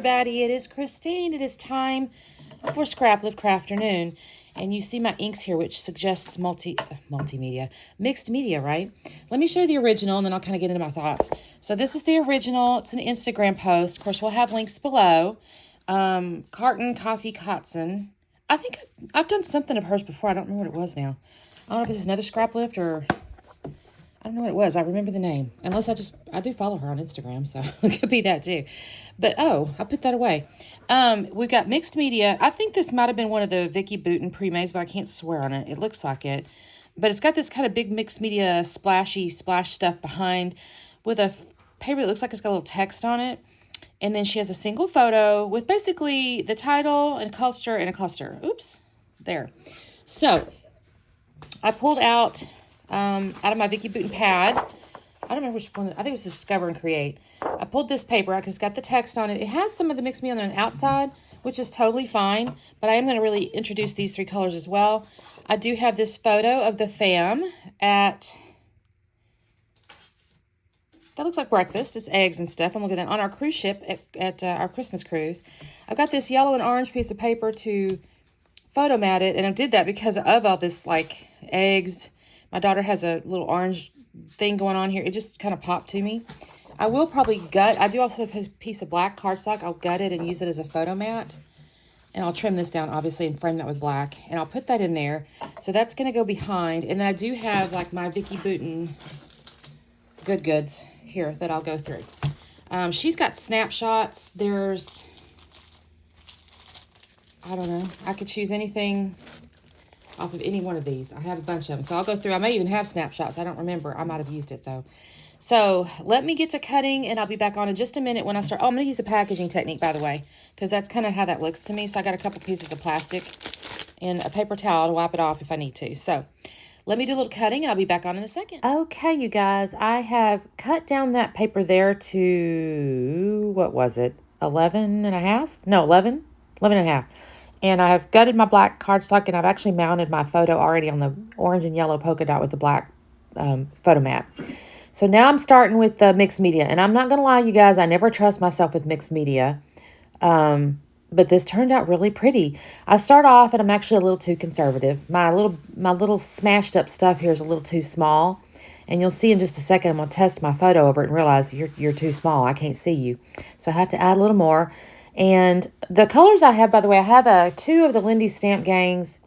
everybody. It is Christine. It is time for Scraplift Crafternoon. And you see my inks here, which suggests multimedia, mixed media, right? Let me show you the original, and then I'll kind of get into my thoughts. So this is the original. It's an Instagram post. Of course, we'll have links below. Carton Coffee Kotson. I think I've done something of hers before. I don't remember what it was now. I don't know if it's another Scraplift or... I don't know what it was. I remember the name. Unless I do follow her on Instagram, so it could be that too. But, oh, I put that away. We've got mixed media. I think this might have been one of the Vicky Booten pre-mades, but I can't swear on it. It looks like it. But it's got this kind of big mixed media splash stuff behind with a paper that looks like it's got a little text on it. And then she has a single photo with basically the title and cluster and a cluster. Oops. There. So, I pulled out of my Vicky Booten pad. I don't remember which one. I think it was Discover and Create. I pulled this paper out because it's got the text on it. It has some of the mixed media on the outside, which is totally fine. But I am going to really introduce these three colors as well. I do have this photo of the fam at... That looks like breakfast. It's eggs and stuff. I'm looking at that on our cruise ship at our Christmas cruise. I've got this yellow and orange piece of paper to photo mat it. And I did that because of all this, like, eggs. My daughter has a little orange thing going on here. It just kind of popped to me. I will probably gut. I do also have a piece of black cardstock. I'll gut it and use it as a photo mat. And I'll trim this down, obviously, and frame that with black. And I'll put that in there. So that's going to go behind. And then I do have, like, my Vicky Booten goods here that I'll go through. She's got snapshots. There's, I don't know. I could choose anything off of any one of these. I have a bunch of them. So I'll go through. I may even have snapshots. I don't remember. I might have used it, though. So let me get to cutting, and I'll be back on in just a minute when I start. Oh, I'm going to use the packaging technique, by the way, because that's kind of how that looks to me. So I got a couple pieces of plastic and a paper towel to wipe it off if I need to. So let me do a little cutting, and I'll be back on in a second. Okay, you guys. I have cut down that paper there to, what was it, 11 and a half? No, 11 and a half. And I've gutted my black cardstock, and I've actually mounted my photo already on the orange and yellow polka dot with the black photo mat. So now I'm starting with the mixed media. And I'm not going to lie, you guys, I never trust myself with mixed media. But this turned out really pretty. I start off, and I'm actually a little too conservative. My little smashed up stuff here is a little too small. And you'll see in just a second, I'm going to test my photo over it and realize you're too small. I can't see you. So I have to add a little more. And the colors I have, by the way, I have 2 of the Lindy Stamp Gangs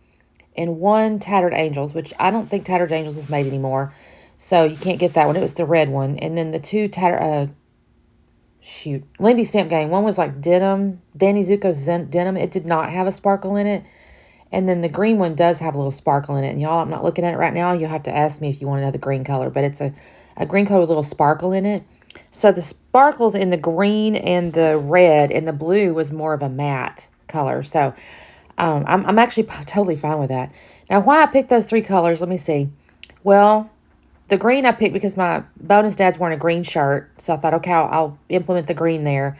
and 1 Tattered Angels, which I don't think Tattered Angels is made anymore. So you can't get that one. It was the red one. And then the 2 Lindy Stamp Gang. One was like denim, Danny Zuko's denim. It did not have a sparkle in it. And then the green one does have a little sparkle in it. And y'all, I'm not looking at it right now. You'll have to ask me if you want another green color. But it's a green color with a little sparkle in it. So the sparkles in the green and the red and the blue was more of a matte color. So I'm actually totally fine with that. Now, why I picked those 3 colors, let me see. Well, the green I picked because my bonus dad's wearing a green shirt. So I thought, okay, I'll implement the green there.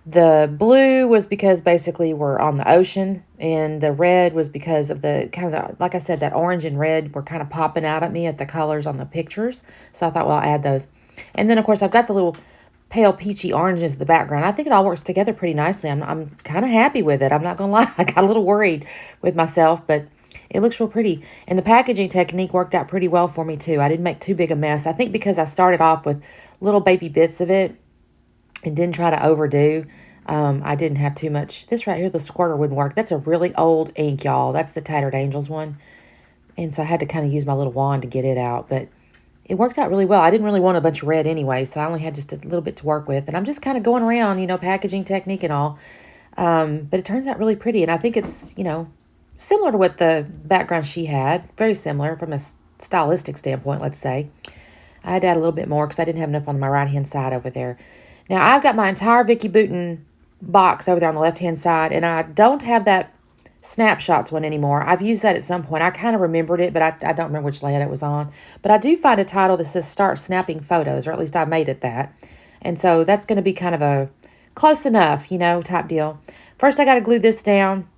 The blue was because basically we're on the ocean. And the red was because of the kind of, like I said, that orange and red were kind of popping out at me at the colors on the pictures. So I thought, well, I'll add those. And then, of course, I've got the little pale peachy oranges in the background. I think it all works together pretty nicely. I'm kind of happy with it. I'm not going to lie. I got a little worried with myself, but it looks real pretty. And the packaging technique worked out pretty well for me, too. I didn't make too big a mess. I think because I started off with little baby bits of it and didn't try to overdo. I didn't have too much. This right here, the squirter wouldn't work. That's a really old ink, y'all. That's the Tattered Angels one. And so I had to kind of use my little wand to get it out, but it worked out really well. I didn't really want a bunch of red anyway, so I only had just a little bit to work with. And I'm just kind of going around, packaging technique and all. But it turns out really pretty. And I think it's, similar to what the background she had. Very similar from a stylistic standpoint, let's say. I had to add a little bit more because I didn't have enough on my right-hand side over there. Now, I've got my entire Vicky Booten box over there on the left-hand side, and I don't have that snapshots one anymore. I've used that at some point. I kind of remembered it, but I don't remember which layout it was on. But I do find a title that says Start Snapping Photos, or at least I made it that. And so that's going to be kind of a close enough, type deal. First, I got to glue this down.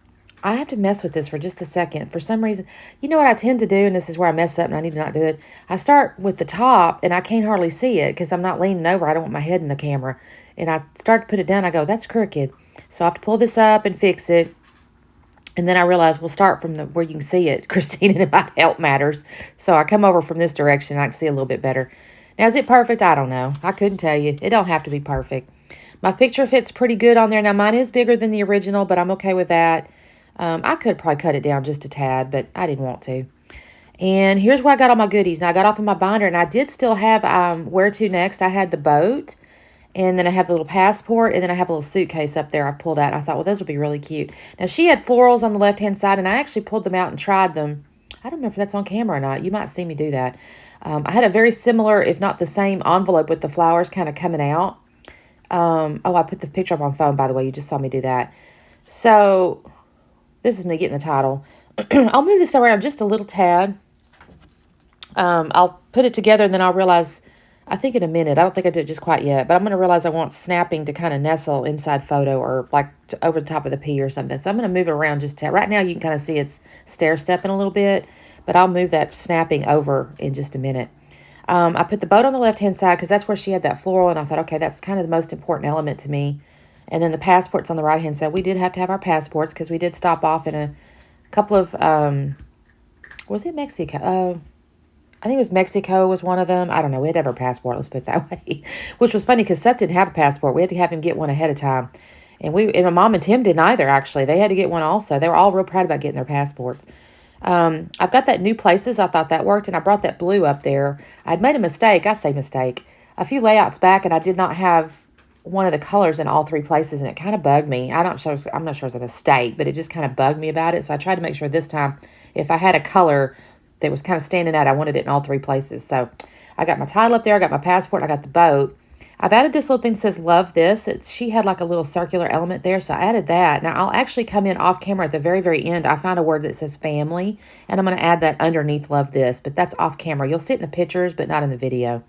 I have to mess with this for just a second. For some reason, you know what I tend to do, and this is where I mess up and I need to not do it. I start with the top, and I can't hardly see it because I'm not leaning over. I don't want my head in the camera. And I started to put it down. I go, that's crooked. So I have to pull this up and fix it. And then I realized we'll start from where you can see it, Christine, and it might help matters. So I come over from this direction and I can see a little bit better. Now, is it perfect? I don't know. I couldn't tell you. It don't have to be perfect. My picture fits pretty good on there. Now, mine is bigger than the original, but I'm okay with that. I could probably cut it down just a tad, but I didn't want to. And here's where I got all my goodies. Now, I got off in my binder, and I did still have where to next. I had the boat, and then I have the little passport, and then I have a little suitcase up there I've pulled out. I thought, well, those would be really cute. Now, she had florals on the left-hand side, and I actually pulled them out and tried them. I don't know if that's on camera or not. You might see me do that. I had a very similar, if not the same, envelope with the flowers kind of coming out. I put the picture up on phone, by the way. You just saw me do that. So, this is me getting the title. I'll move this around just a little tad. I'll put it together, and then I'll realize, I think in a minute, I don't think I did it just quite yet, but I'm going to realize I want snapping to kind of nestle inside photo or like over the top of the P or something. So I'm going to move it around just to, right now you can kind of see it's stair-stepping a little bit, but I'll move that snapping over in just a minute. I put the boat on the left-hand side because that's where she had that floral, and I thought, okay, that's kind of the most important element to me. And then the passport's on the right-hand side. We did have to have our passports because we did stop off in a couple of, was it Mexico? I think it was Mexico was one of them. I don't know. We had to have our passport. Let's put it that way. Which was funny because Seth didn't have a passport. We had to have him get one ahead of time. And my mom and Tim didn't either, actually. They had to get one also. They were all real proud about getting their passports. I've got that new places. I thought that worked. And I brought that blue up there. I'd made a mistake. I say mistake. A few layouts back, and I did not have one of the colors in all three places. And it kind of bugged me. I'm not sure it's a mistake, but it just kind of bugged me about it. So I tried to make sure this time, if I had a color that was kind of standing out, I wanted it in all three places. So I got my title up there. I got my passport. I got the boat. I've added this little thing that says love this. She had like a little circular element there. So I added that. Now I'll actually come in off camera at the very, very end. I found a word that says family, and I'm going to add that underneath love this, but that's off camera. You'll see it in the pictures, but not in the video.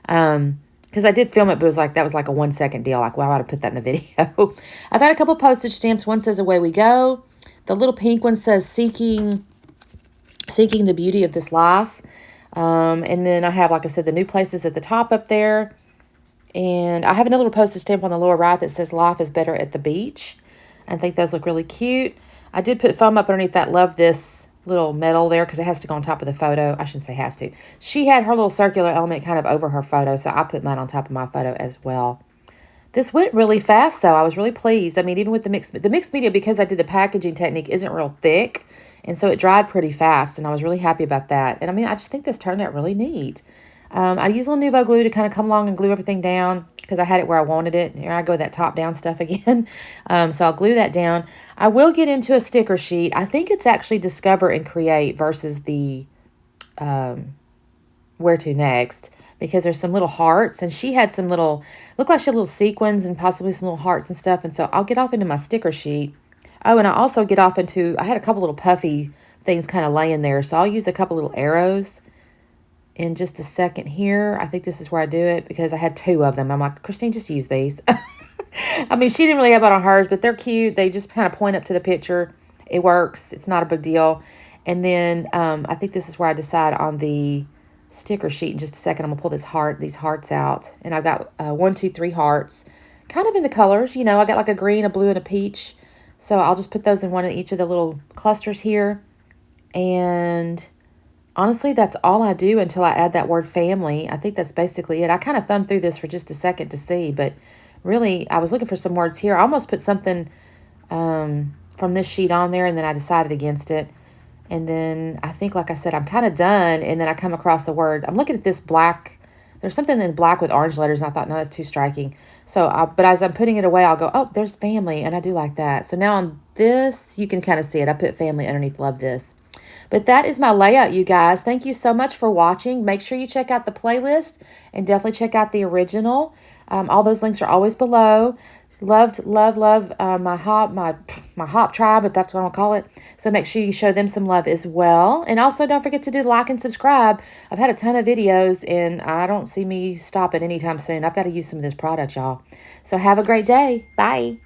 Because I did film it, but it was like, that was like a 1 second deal. Like, wow, I ought to put that in the video. I've had a couple postage stamps. One says away we go. The little pink one says seeking the beauty of this life. And then I have, like I said, the new places at the top up there. And I have another little postage stamp on the lower right that says life is better at the beach. I think those look really cute. I did put foam up underneath that love this little metal there because it has to go on top of the photo. I shouldn't say has to. She had her little circular element kind of over her photo, so I put mine on top of my photo as well. This went really fast, though. I was really pleased. I mean, even with the mixed media, because I did the packaging technique, isn't real thick. And so it dried pretty fast, and I was really happy about that. And I mean, I just think this turned out really neat. I used a little Nuvo glue to kind of come along and glue everything down because I had it where I wanted it. Here I go with that top-down stuff again. So I'll glue that down. I will get into a sticker sheet. I think it's actually Discover and Create versus the Where to Next, because there's some little hearts, and she had some little, looked like she had little sequins and possibly some little hearts and stuff. And so I'll get off into my sticker sheet. Oh, and I also get off into, I had a couple little puffy things kind of laying there. So I'll use a couple little arrows in just a second here. I think this is where I do it because I had two of them. I'm like, Christine, just use these. I mean, she didn't really have it on hers, but they're cute. They just kind of point up to the picture. It works. It's not a big deal. And then I think this is where I decide on the sticker sheet in just a second. I'm going to pull these hearts out. And I've got 1, 2, 3 hearts kind of in the colors. You know, I got like a green, a blue, and a peach. So I'll just put those in one of each of the little clusters here. And honestly, that's all I do until I add that word family. I think that's basically it. I kind of thumbed through this for just a second to see, but really I was looking for some words here. I almost put something from this sheet on there, and then I decided against it. And then I think, like I said, I'm kind of done, and then I come across the word. I'm looking at this black. There's something in black with orange letters, and I thought, no, that's too striking. So, but as I'm putting it away, I'll go, oh, there's family, and I do like that. So now on this, you can kind of see it. I put family underneath love this. But that is my layout, you guys. Thank you so much for watching. Make sure you check out the playlist and definitely check out the original. All those links are always below. Love my hop tribe, if that's what I'll call it. So make sure you show them some love as well. And also don't forget to do like and subscribe. I've had a ton of videos, and I don't see me stopping anytime soon. I've got to use some of this product, y'all. So have a great day. Bye.